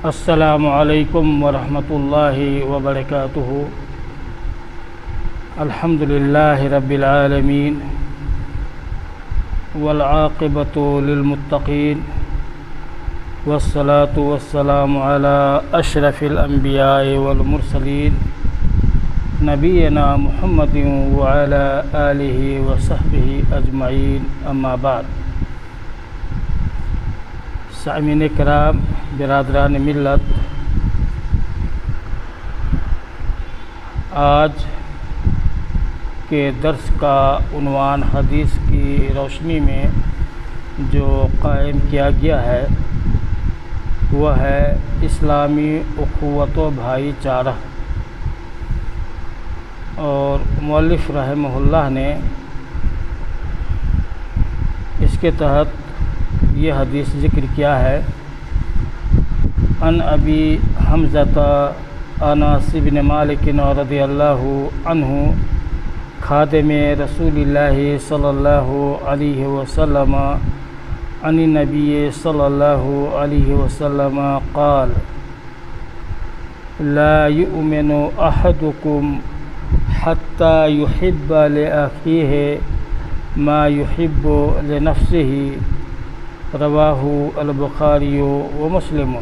السلام علیکم ورحمۃ اللہ وبرکاتہ۔ الحمد للہ رب العالمین والعاقبۃ للمتقین والصلاة والسلام علی اشرف الانبیاء والمرسلین نبینا محمد وعلی آلہ وصحبہ اجمعین، اما بعد۔ سامعین کرام، برادران ملت، آج کے درس کا عنوان حدیث کی روشنی میں جو قائم کیا گیا ہے وہ ہے اسلامی اخوت و بھائی چارہ، اور مؤلف رحمہ اللہ نے اس کے تحت یہ حدیث ذکر کیا ہے۔ ان ابی حمزۃ انس بن مالک رضی اللہ عنہ خادم رسول اللہ صلی اللہ علیہ وسلم عن النبی صلی اللہ علیہ وسلم قال: لا يؤمن احدكم حتى يحب لأخيه ما يحب لنفسه، رواہ البخاری و مسلم۔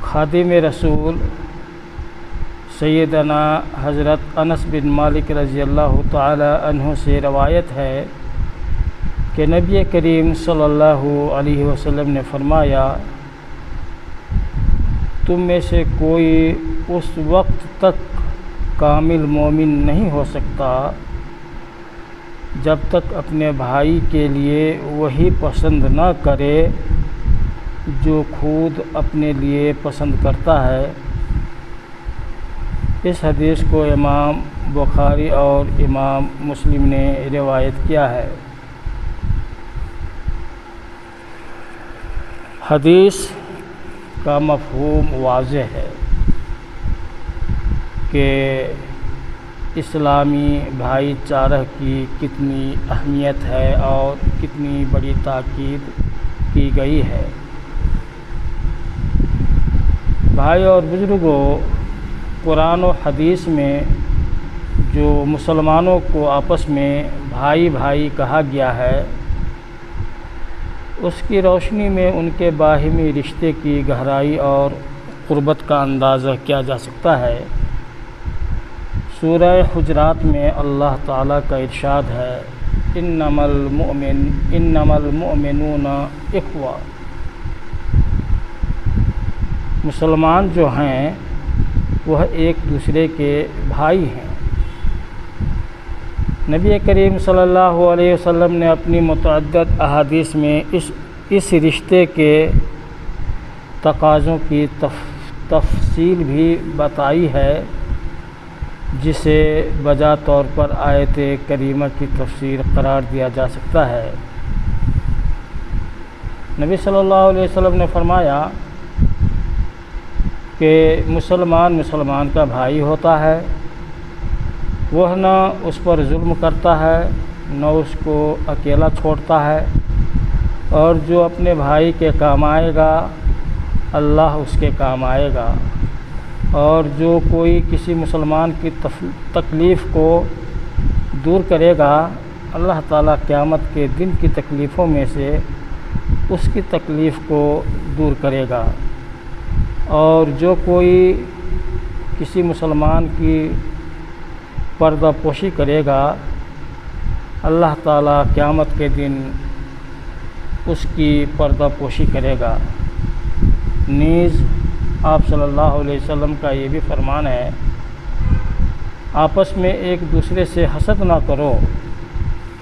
خادم رسول سیدنا حضرت انس بن مالک رضی اللہ تعالی عنہ سے روایت ہے کہ نبی کریم صلی اللہ علیہ وسلم نے فرمایا، تم میں سے کوئی اس وقت تک کامل مومن نہیں ہو سکتا جب تک اپنے بھائی کے لیے وہی پسند نہ کرے جو خود اپنے لیے پسند کرتا ہے۔ اس حدیث کو امام بخاری اور امام مسلم نے روایت کیا ہے۔ حدیث کا مفہوم واضح ہے کہ اسلامی بھائی چارہ کی کتنی اہمیت ہے اور کتنی بڑی تاکید کی گئی ہے۔ بھائی اور بزرگوں، قرآن و حدیث میں جو مسلمانوں کو آپس میں بھائی بھائی کہا گیا ہے، اس کی روشنی میں ان کے باہمی رشتے کی گہرائی اور قربت کا اندازہ کیا جا سکتا ہے۔ سورہ حجرات میں اللہ تعالیٰ کا ارشاد ہے: انما المؤمنون اخوہ۔ مسلمان جو ہیں وہ ایک دوسرے کے بھائی ہیں۔ نبی کریم صلی اللہ علیہ وسلم نے اپنی متعدد احادیث میں اس رشتے کے تقاضوں کی تفصیل بھی بتائی ہے، جسے بجا طور پر آیت کریمہ کی تفسیر قرار دیا جا سکتا ہے۔ نبی صلی اللہ علیہ وسلم نے فرمایا کہ مسلمان کا بھائی ہوتا ہے، وہ نہ اس پر ظلم کرتا ہے نہ اس کو اکیلا چھوڑتا ہے، اور جو اپنے بھائی کے کام آئے گا اللہ اس کے کام آئے گا، اور جو کوئی کسی مسلمان کی تکلیف کو دور کرے گا اللہ تعالیٰ قیامت کے دن کی تکلیفوں میں سے اس کی تکلیف کو دور کرے گا، اور جو کوئی کسی مسلمان کی پردہ پوشی کرے گا اللہ تعالیٰ قیامت کے دن اس کی پردہ پوشی کرے گا۔ نیز آپ صلی اللہ علیہ وسلم کا یہ بھی فرمان ہے، آپس میں ایک دوسرے سے حسد نہ کرو،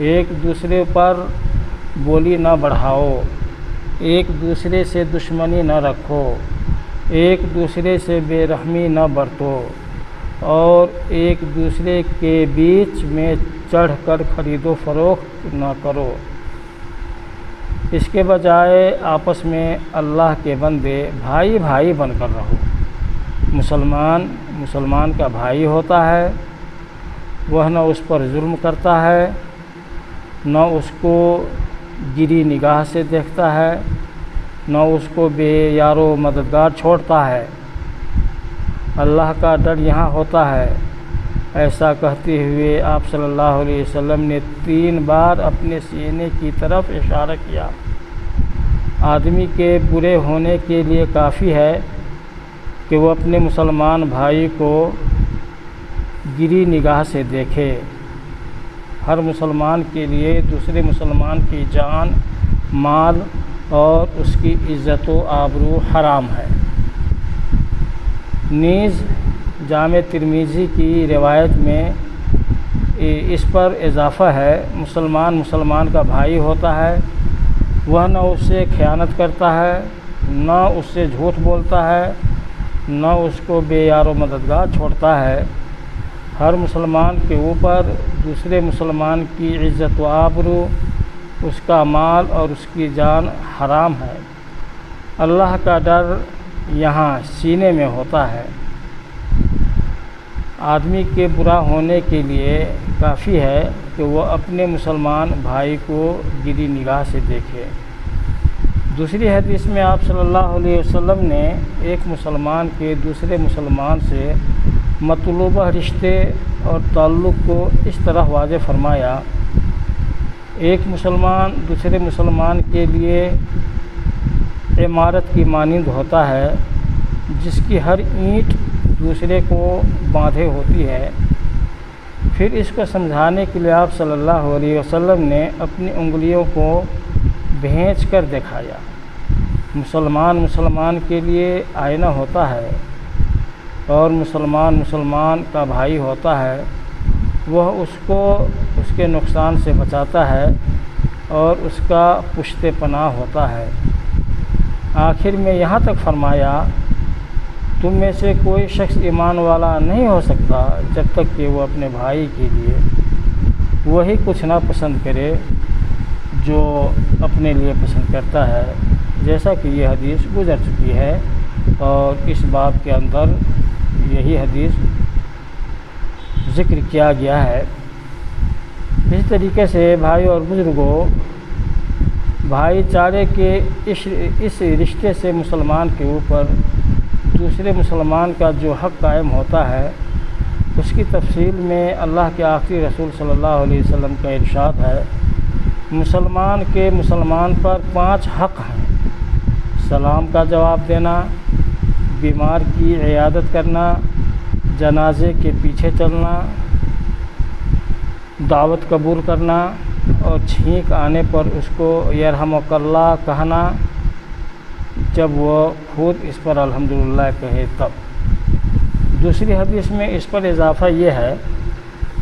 ایک دوسرے پر بولی نہ بڑھاؤ، ایک دوسرے سے دشمنی نہ رکھو، ایک دوسرے سے بے رحمی نہ برتو، اور ایک دوسرے کے بیچ میں چڑھ کر خرید و فروخت نہ کرو۔ اس کے بجائے آپس میں اللہ کے بندے بھائی بھائی بن کر رہو۔ مسلمان کا بھائی ہوتا ہے، وہ نہ اس پر ظلم کرتا ہے نہ اس کو گری نگاہ سے دیکھتا ہے، نہ اس کو بے یار و مددگار چھوڑتا ہے۔ اللہ کا ڈر یہاں ہوتا ہے۔ ایسا کہتے ہوئے آپ صلی اللہ علیہ وسلم نے 3 بار اپنے سینے کی طرف اشارہ کیا۔ آدمی کے برے ہونے کے لیے کافی ہے کہ وہ اپنے مسلمان بھائی کو گری نگاہ سے دیکھے۔ ہر مسلمان کے لیے دوسرے مسلمان کی جان، مال اور اس کی عزت و آبرو حرام ہے۔ نیز جامع ترمذی کی روایت میں اس پر اضافہ ہے، مسلمان کا بھائی ہوتا ہے، وہ نہ اس سے خیانت کرتا ہے، نہ اس سے جھوٹ بولتا ہے، نہ اس کو بے یار و مددگار چھوڑتا ہے۔ ہر مسلمان کے اوپر دوسرے مسلمان کی عزت و آبرو، اس کا مال اور اس کی جان حرام ہے۔ اللہ کا ڈر یہاں سینے میں ہوتا ہے۔ آدمی کے برا ہونے کے لیے کافی ہے کہ وہ اپنے مسلمان بھائی کو گری نگاہ سے دیکھے۔ دوسری حدیث میں آپ صلی اللہ علیہ وسلم نے ایک مسلمان کے دوسرے مسلمان سے مطلوبہ رشتے اور تعلق کو اس طرح واضح فرمایا، ایک مسلمان دوسرے مسلمان کے لیے عمارت کی مانند ہوتا ہے، جس کی ہر اینٹ دوسرے کو باندھے ہوتی ہے۔ پھر اس کو سمجھانے کے لیے آپ صلی اللہ علیہ وسلم نے اپنی انگلیوں کو بھینچ کر دکھایا۔ مسلمان کے لیے آئینہ ہوتا ہے اور مسلمان کا بھائی ہوتا ہے، وہ اس کو اس کے نقصان سے بچاتا ہے اور اس کا پشت پناہ ہوتا ہے۔ آخر میں یہاں تک فرمایا، تم میں سے کوئی شخص ایمان والا نہیں ہو سکتا جب تک کہ وہ اپنے بھائی کے لیے وہی کچھ نہ پسند کرے جو اپنے لیے پسند کرتا ہے، جیسا کہ یہ حدیث گزر چکی ہے اور اس باب کے اندر یہی حدیث ذکر کیا گیا ہے۔ اسی طریقے سے بھائی اور بزرگوں، بھائی چارے کے اس رشتے سے مسلمان کے اوپر دوسرے مسلمان کا جو حق قائم ہوتا ہے، اس کی تفصیل میں اللہ کے آخری رسول صلی اللہ علیہ وسلم کا ارشاد ہے، مسلمان پر 5 حق ہیں: سلام کا جواب دینا، بیمار کی عیادت کرنا، جنازے کے پیچھے چلنا، دعوت قبول کرنا اور چھینک آنے پر اس کو یرحمک اللہ کہنا، جب وہ خود اس پر الحمدللہ کہے تب۔ دوسری حدیث میں اس پر اضافہ یہ ہے،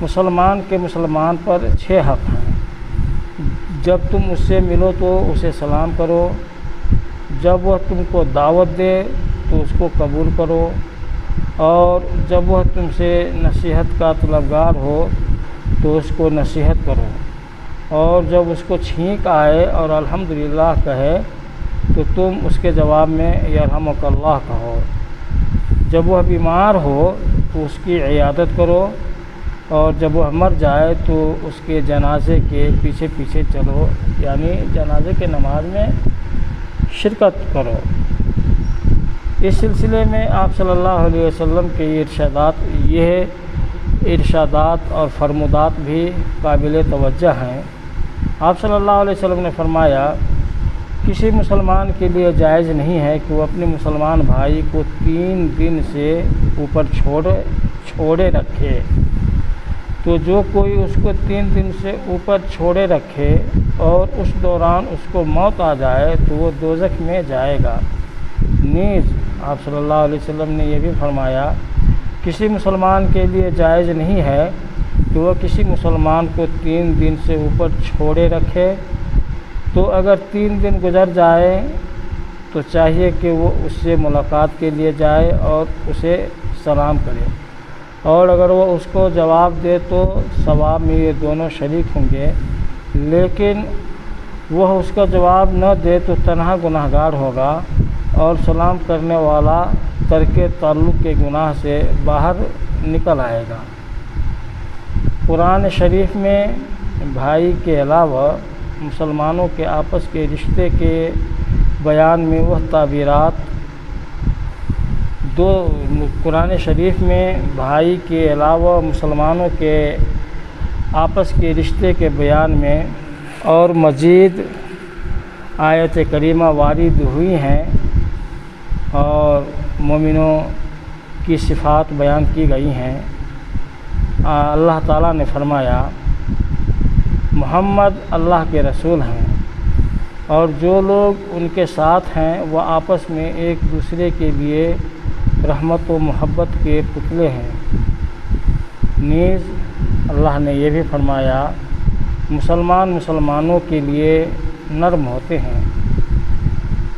مسلمان پر 6 حق ہیں: جب تم اس سے ملو تو اسے سلام کرو، جب وہ تم کو دعوت دے تو اس کو قبول کرو، اور جب وہ تم سے نصیحت کا طلبگار ہو تو اس کو نصیحت کرو، اور جب اس کو چھینک آئے اور الحمدللہ کہے تو تم اس کے جواب میں یرحمک اللہ کہو۔ جب وہ بیمار ہو تو اس کی عیادت کرو، اور جب وہ مر جائے تو اس کے جنازے کے پیچھے پیچھے چلو، یعنی جنازے کے نماز میں شرکت کرو۔ اس سلسلے میں آپ صلی اللہ علیہ وسلم کے یہ ارشادات اور فرمودات بھی قابل توجہ ہیں۔ آپ صلی اللہ علیہ وسلم نے فرمایا، کسی مسلمان کے لیے جائز نہیں ہے کہ وہ اپنے مسلمان بھائی کو 3 دن سے اوپر چھوڑے رکھے۔ تو جو کوئی اس کو 3 دن سے اوپر چھوڑے رکھے اور اس دوران اس کو موت آ جائے تو وہ دوزخ میں جائے گا۔ نیز آپ صلی اللہ علیہ وسلم نے یہ بھی فرمایا، کسی مسلمان کے لیے جائز نہیں ہے کہ وہ کسی مسلمان کو 3 دن سے اوپر چھوڑے رکھے، تو اگر 3 دن گزر جائے تو چاہیے کہ وہ اس سے ملاقات کے لیے جائے اور اسے سلام کرے، اور اگر وہ اس کو جواب دے تو ثواب میں یہ دونوں شریک ہوں گے، لیکن وہ اس کا جواب نہ دے تو تنہا گناہگار ہوگا اور سلام کرنے والا ترک تعلق کے گناہ سے باہر نکل آئے گا۔ قرآن شریف میں بھائی کے علاوہ مسلمانوں کے آپس کے رشتے کے بیان میں وہ تعبیرات قرآن شریف میں بھائی کے علاوہ مسلمانوں کے آپس کے رشتے کے بیان میں اور مزید آیت کریمہ وارد ہوئی ہیں اور مومنوں کی صفات بیان کی گئی ہیں۔ اللہ تعالیٰ نے فرمایا محمد اللہ کے رسول ہیں اور جو لوگ ان کے ساتھ ہیں وہ آپس میں ایک دوسرے کے لیے رحمت و محبت کے پتلے ہیں۔ نیز اللہ نے یہ بھی فرمایا مسلمان مسلمانوں کے لیے نرم ہوتے ہیں۔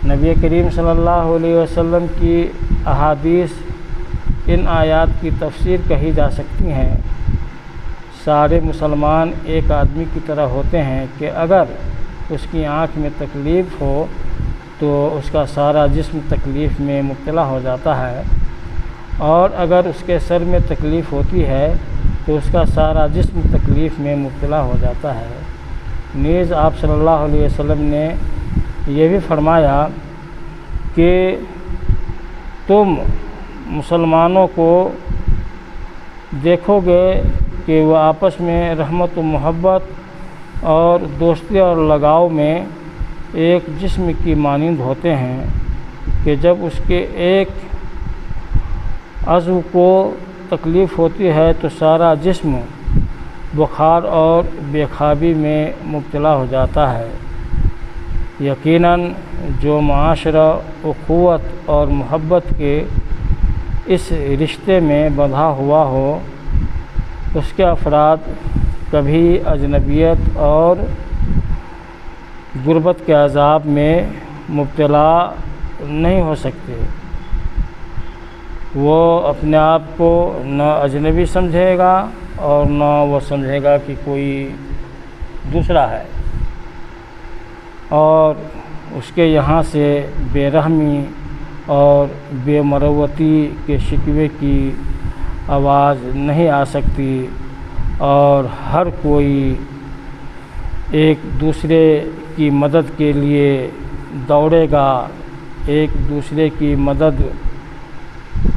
نبی کریم صلی اللہ علیہ وسلم کی احادیث ان آیات کی تفسیر کہی جا سکتی ہیں۔ سارے مسلمان ایک آدمی کی طرح ہوتے ہیں کہ اگر اس کی آنکھ میں تکلیف ہو تو اس کا سارا جسم تکلیف میں مبتلا ہو جاتا ہے، اور اگر اس کے سر میں تکلیف ہوتی ہے تو اس کا سارا جسم تکلیف میں مبتلا ہو جاتا ہے۔ نیز آپ صلی اللہ علیہ وسلم نے یہ بھی فرمایا کہ تم مسلمانوں کو دیکھو گے کہ وہ آپس میں رحمت و محبت اور دوستی اور لگاؤ میں ایک جسم کی مانند ہوتے ہیں کہ جب اس کے ایک عضو کو تکلیف ہوتی ہے تو سارا جسم بخار اور بے خوابی میں مبتلا ہو جاتا ہے۔ یقیناً جو معاشرہ اخوت اور محبت کے اس رشتے میں بندھا ہوا ہو اس کے افراد کبھی اجنبیت اور غربت کے عذاب میں مبتلا نہیں ہو سکتے۔ وہ اپنے آپ کو نہ اجنبی سمجھے گا اور نہ وہ سمجھے گا کہ کوئی دوسرا ہے، اور اس کے یہاں سے بے رحمی اور بے مروتی کے شکوے کی آواز نہیں آ سکتی، اور ہر کوئی ایک دوسرے کی مدد کے لیے دوڑے گا، ایک دوسرے کی مدد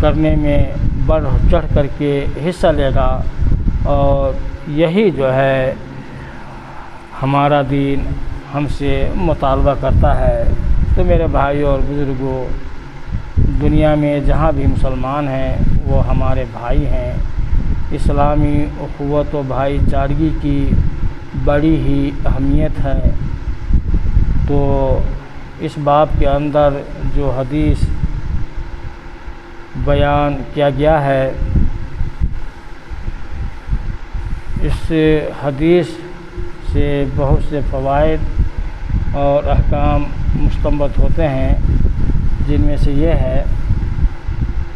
کرنے میں بڑھ چڑھ کر کے حصہ لے گا، اور یہی جو ہے ہمارا دین ہم سے مطالبہ کرتا ہے۔ تو میرے بھائیوں اور بزرگوں، دنیا میں جہاں بھی مسلمان ہیں وہ ہمارے بھائی ہیں۔ اسلامی اخوت و بھائی چارگی کی بڑی ہی اہمیت ہے۔ تو اس باب کے اندر جو حدیث بیان کیا گیا ہے، اس حدیث سے بہت سے فوائد اور احکام مستنبط ہوتے ہیں، جن میں سے یہ ہے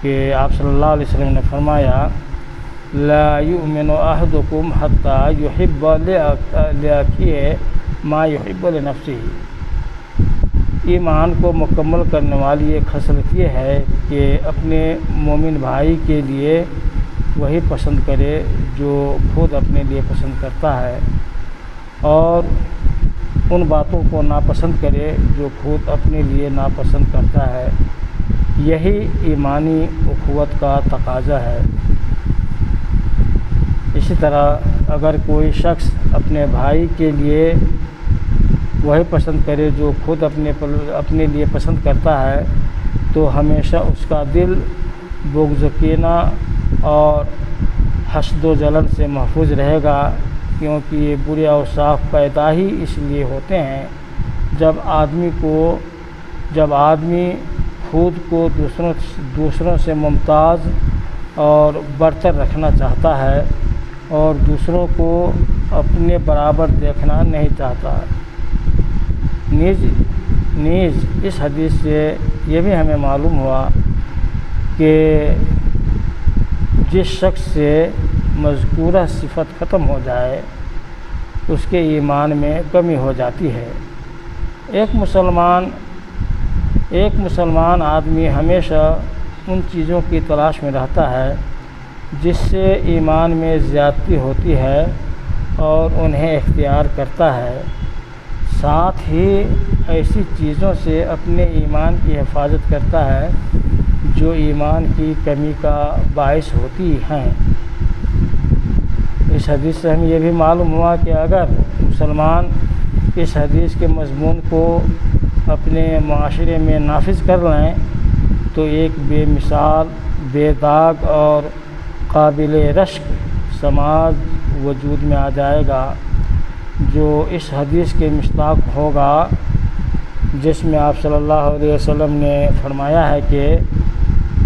کہ آپ صلی اللہ علیہ وسلم نے فرمایا لا یؤمن احدکم حتی یحب لأخیہ ما یحب لنفسہ۔ ایمان کو مکمل کرنے والی ایک خصلت یہ ہے کہ اپنے مومن بھائی کے لیے وہی پسند کرے جو خود اپنے لیے پسند کرتا ہے، اور ان باتوں کو ناپسند کرے جو خود اپنے لیے ناپسند کرتا ہے۔ یہی ایمانی اخوت کا تقاضا ہے۔ اسی طرح اگر کوئی شخص اپنے بھائی کے لیے وہی پسند کرے جو خود اپنے لیے پسند کرتا ہے تو ہمیشہ اس کا دل بغض و کینہ اور حسد و جلن سے محفوظ رہے گا، کیونکہ یہ برے اوصاف پیدا ہی اس لیے ہوتے ہیں جب آدمی خود کو دوسروں سے ممتاز اور برتر رکھنا چاہتا ہے اور دوسروں کو اپنے برابر دیکھنا نہیں چاہتا۔ نیز اس حدیث سے یہ بھی ہمیں معلوم ہوا کہ جس شخص سے مذکورہ صفت ختم ہو جائے اس کے ایمان میں کمی ہو جاتی ہے۔ ایک مسلمان آدمی ہمیشہ ان چیزوں کی تلاش میں رہتا ہے جس سے ایمان میں زیادتی ہوتی ہے اور انہیں اختیار کرتا ہے۔ ساتھ ہی ایسی چیزوں سے اپنے ایمان کی حفاظت کرتا ہے جو ایمان کی کمی کا باعث ہوتی ہیں۔ اس حدیث سے ہمیں یہ بھی معلوم ہوا کہ اگر مسلمان اس حدیث کے مضمون کو اپنے معاشرے میں نافذ کر لیں تو ایک بے مثال، بے داغ اور قابل رشک سماج وجود میں آ جائے گا، جو اس حدیث کے مصداق ہوگا، جس میں آپ صلی اللہ علیہ وسلم نے فرمایا ہے کہ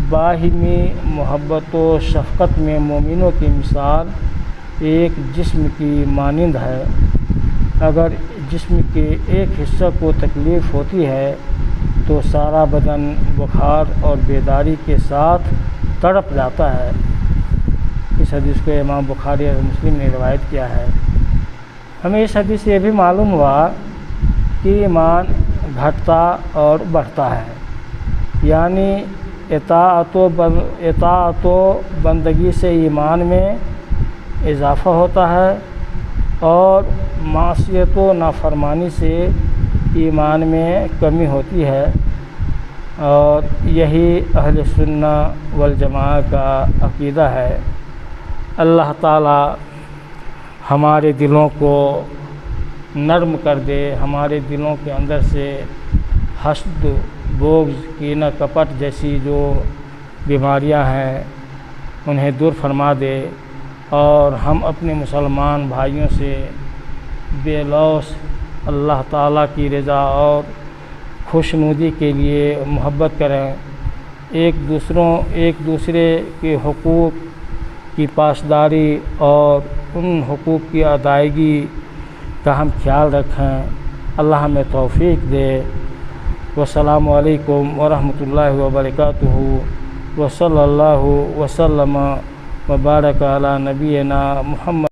باہمی محبت و شفقت میں مومنوں کی مثال ایک جسم کی مانند ہے۔ اگر جسم کے ایک حصہ کو تکلیف ہوتی ہے تو سارا بدن بخار اور بیداری کے ساتھ تڑپ جاتا ہے۔ اس حدیث کو امام بخاری اور مسلم نے روایت کیا ہے۔ ہمیں اس حدیث سے یہ بھی معلوم ہوا کہ ایمان گھٹتا اور بڑھتا ہے، یعنی اطاعت و بندگی سے ایمان میں اضافہ ہوتا ہے اور معصیت و نافرمانی سے ایمان میں کمی ہوتی ہے، اور یہی اہل سنہ والجماعہ کا عقیدہ ہے۔ اللہ تعالی ہمارے دلوں کو نرم کر دے، ہمارے دلوں کے اندر سے حسد، بغض، کینہ، کپٹ جیسی جو بیماریاں ہیں انہیں دور فرما دے، اور ہم اپنے مسلمان بھائیوں سے بے لوث اللہ تعالیٰ کی رضا اور خوشنودی کے لیے محبت کریں، ایک دوسرے کے حقوق کی پاسداری اور ان حقوق کی ادائیگی کا ہم خیال رکھیں۔ اللہ ہمیں توفیق دے۔ والسلام علیکم ورحمۃ اللہ وبرکاتہ، وصلی اللہ وسلم وبارک علی نبینا محمد۔